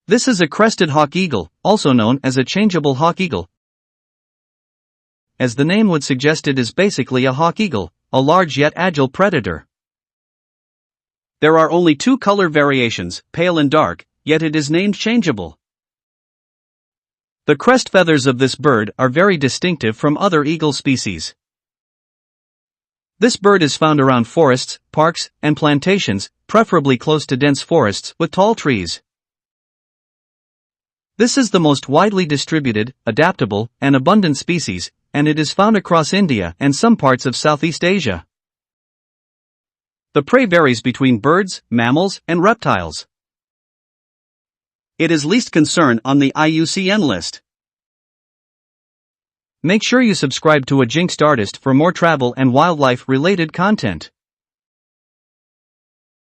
This is a crested hawk eagle, also known as a changeable hawk eagle. As the name would suggest, it is basically a hawk eagle, a large yet agile predator. There are only two color variations, pale and dark, yet it is named changeable. The crest feathers of this bird are very distinctive from other eagle species. This bird is found around forests, parks, and plantations, preferably close to dense forests with tall trees. This is the most widely distributed, adaptable, and abundant species, and it is found across India and some parts of Southeast Asia. The prey varies between birds, mammals, and reptiles. It is least concern on the IUCN list. Make sure you subscribe to A Jinxed Artist for more travel and wildlife-related content.